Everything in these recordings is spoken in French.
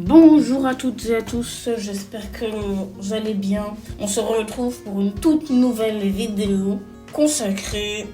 Bonjour à toutes et à tous, j'espère que vous allez bien. On se retrouve pour une toute nouvelle vidéo consacrée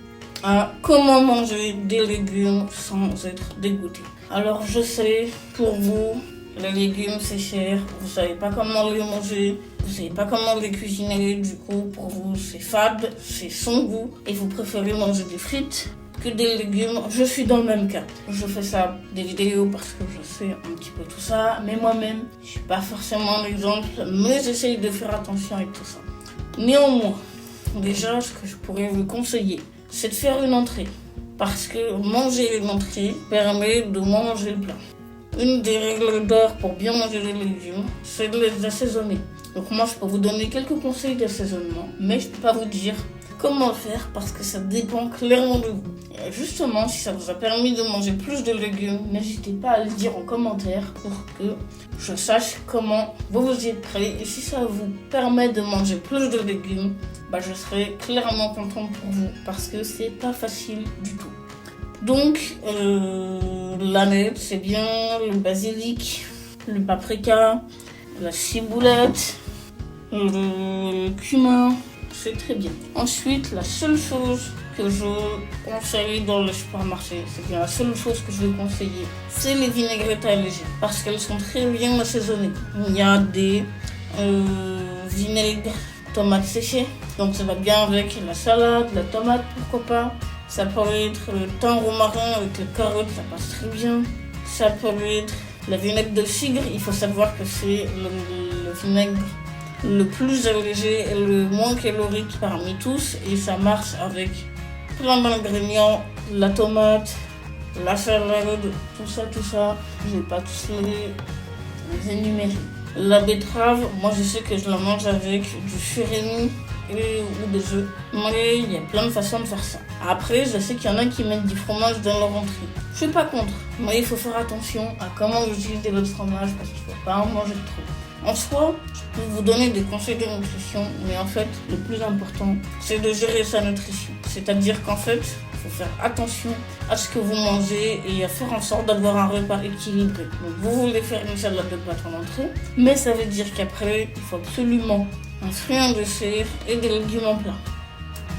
à comment manger des légumes sans être dégoûté. Alors je sais, pour vous, les légumes c'est cher, vous savez pas comment les manger, vous savez pas comment les cuisiner, du coup pour vous c'est fade, c'est sans goût et vous préférez manger des frites que des légumes. Je suis dans le même cas. Je fais ça des vidéos parce que je sais un petit peu tout ça, mais moi-même, je suis pas forcément l'exemple, mais j'essaye de faire attention avec tout ça. Néanmoins, déjà, ce que je pourrais vous conseiller, c'est de faire une entrée. Parce que manger une entrée permet de manger le plat. Une des règles d'or pour bien manger les légumes, c'est de les assaisonner. Donc moi, je peux vous donner quelques conseils d'assaisonnement, mais je ne peux pas vous dire comment le faire parce que ça dépend clairement de vous. Et justement, si ça vous a permis de manger plus de légumes, n'hésitez pas à le dire en commentaire pour que je sache comment vous y êtes prêts. Et si ça vous permet de manger plus de légumes, je serai clairement contente pour vous parce que c'est pas facile du tout. Donc, l'aneth, c'est bien le basilic, le paprika, la ciboulette, le cumin. C'est très bien. Ensuite, la seule chose que je conseille dans le supermarché, c'est bien la seule chose que je vais conseiller, c'est les vinaigrettes allégées parce qu'elles sont très bien assaisonnées. Il y a des vinaigres tomates séchées, donc ça va bien avec la salade, la tomate, pourquoi pas. Ça peut être le thym romarin avec les carottes, ça passe très bien. Ça peut être la vinaigre de cidre, il faut savoir que c'est le vinaigre le plus allégé et le moins calorique parmi tous et ça marche avec plein d'ingrédients, la tomate, la salade, tout ça, je vais pas tous les énumérer. La betterave, moi je sais que je la mange avec du surimi ou des œufs, mais il y a plein de façons de faire ça. Après, je sais qu'il y en a qui mettent du fromage dans leur entrée. Je suis pas contre, mais il faut faire attention à comment utiliser votre fromage parce qu'il faut pas en manger trop. En soi, je peux vous donner des conseils de nutrition, mais en fait, le plus important, c'est de gérer sa nutrition. C'est-à-dire qu'en fait, il faut faire attention à ce que vous mangez et à faire en sorte d'avoir un repas équilibré. Donc, vous voulez faire une salade de pâtes en entrée, mais ça veut dire qu'après, il faut absolument un fruit en dessert et des légumes en plat.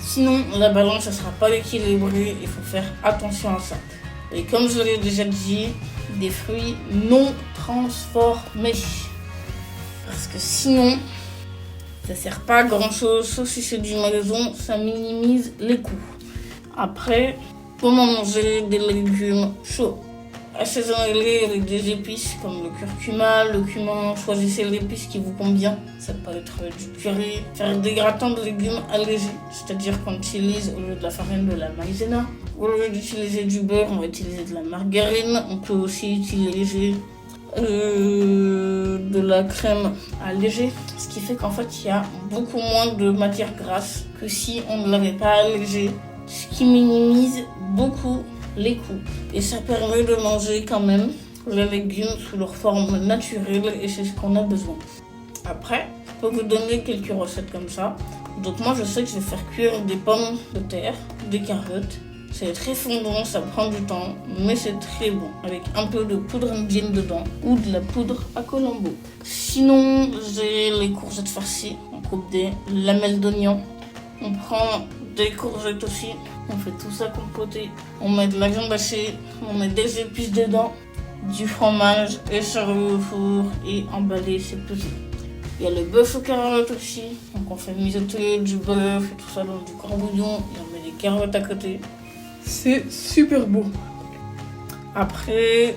Sinon, la balance ne sera pas équilibrée, il faut faire attention à ça. Et comme je l'ai déjà dit, des fruits non transformés. Parce que sinon, ça sert pas à grand chose, sauf si c'est du maison, ça minimise les coûts. Après, comment manger des légumes chauds? Assaisonnez-les avec des épices comme le curcuma, le cumin, choisissez l'épice qui vous convient. Ça peut être du curry, faire des gratins de légumes allégés, c'est-à-dire qu'on utilise au lieu de la farine de la maïzena. Au lieu d'utiliser du beurre, on va utiliser de la margarine. On peut aussi utiliser de la crème allégée, ce qui fait qu'en fait il y a beaucoup moins de matière grasse que si on ne l'avait pas allégée, ce qui minimise beaucoup les coûts et ça permet de manger quand même les légumes sous leur forme naturelle et c'est ce qu'on a besoin. Après, je peux vous donner quelques recettes comme ça. Donc moi je sais que je vais faire cuire des pommes de terre, des carottes. C'est très fondant, ça prend du temps, mais c'est très bon, avec un peu de poudre indienne dedans ou de la poudre à Colombo. Sinon, j'ai les courgettes farcies, on coupe des lamelles d'oignon, on prend des courgettes aussi, on fait tout ça compoter, on met de la viande hachée, on met des épices dedans, du fromage et servi au four et emballé, c'est pesé. Il y a le bœuf aux carottes aussi, donc on fait mijoter du bœuf et tout ça dans du grand bouillon et on met des carottes à côté. C'est super beau. Après,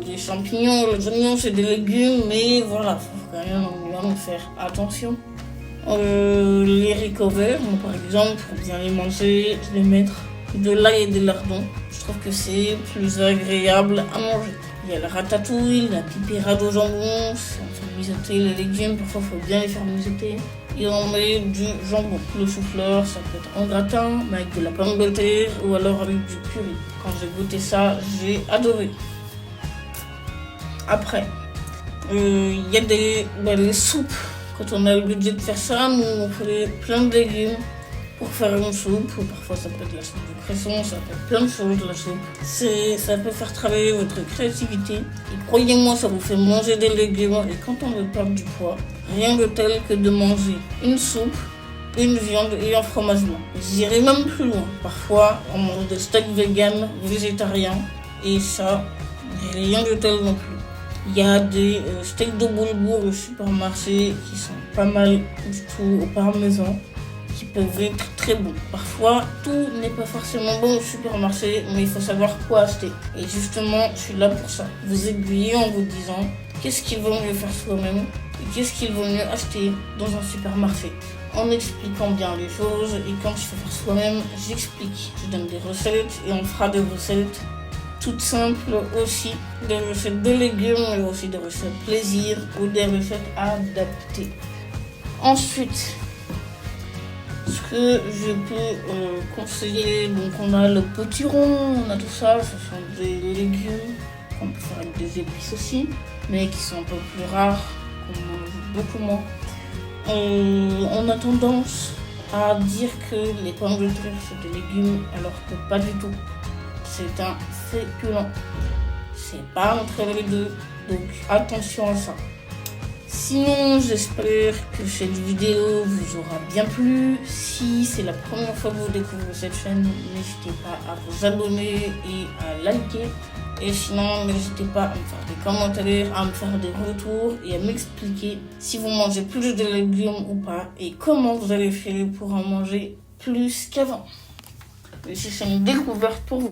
les champignons, les oignons, c'est des légumes, mais voilà, il faut quand même faire attention. Les haricots verts, par exemple, pour bien les manger, je vais mettre de l'ail et des lardons. Je trouve que c'est plus agréable à manger. Il y a la ratatouille, la pipérade au jambon, on fait mijoter les légumes, parfois il faut bien les faire mijoter. Et on met du jambon. Le chou-fleur, ça peut être en gratin, mais avec de la pomme de terre ou alors avec du curry. Quand j'ai goûté ça, j'ai adoré. Après, il y a les soupes. Quand on a le budget de faire ça, nous on fait plein de légumes. pour faire une soupe, ou parfois ça peut être la soupe de cresson, ça peut être plein de choses la soupe. Ça peut faire travailler votre créativité. Et croyez-moi, ça vous fait manger des légumes. Et quand on veut perdre du poids, rien de tel que de manger une soupe, une viande et un fromage blanc. J'irai même plus loin. Parfois, on mange des steaks vegan, végétariens, et ça, rien de tel non plus. Il y a des steaks de boulgour au supermarché qui sont pas mal du tout au parmesan, qui peuvent être très bons. Parfois, tout n'est pas forcément bon au supermarché, mais il faut savoir quoi acheter. Et justement, je suis là pour ça. Vous aiguiller en vous disant qu'est-ce qu'il vaut mieux faire soi-même et qu'est-ce qu'il vaut mieux acheter dans un supermarché. En expliquant bien les choses, et quand je fais faire soi-même, j'explique. Je donne des recettes et on fera des recettes toutes simples aussi, des recettes de légumes, mais aussi des recettes plaisir ou des recettes adaptées. Ensuite, ce que je peux conseiller, donc on a le potiron, on a tout ça, ce sont des légumes qu'on peut faire avec des épices aussi, mais qui sont un peu plus rares, qu'on mange beaucoup moins. On a tendance à dire que les pommes de terre c'est des légumes, alors que pas du tout. C'est un féculent. C'est pas entre les deux, donc attention à ça. Sinon, j'espère que cette vidéo vous aura bien plu. Si c'est la première fois que vous découvrez cette chaîne, n'hésitez pas à vous abonner et à liker. Et sinon, n'hésitez pas à me faire des commentaires, à me faire des retours et à m'expliquer si vous mangez plus de légumes ou pas et comment vous allez faire pour en manger plus qu'avant. Et si c'est une découverte pour vous.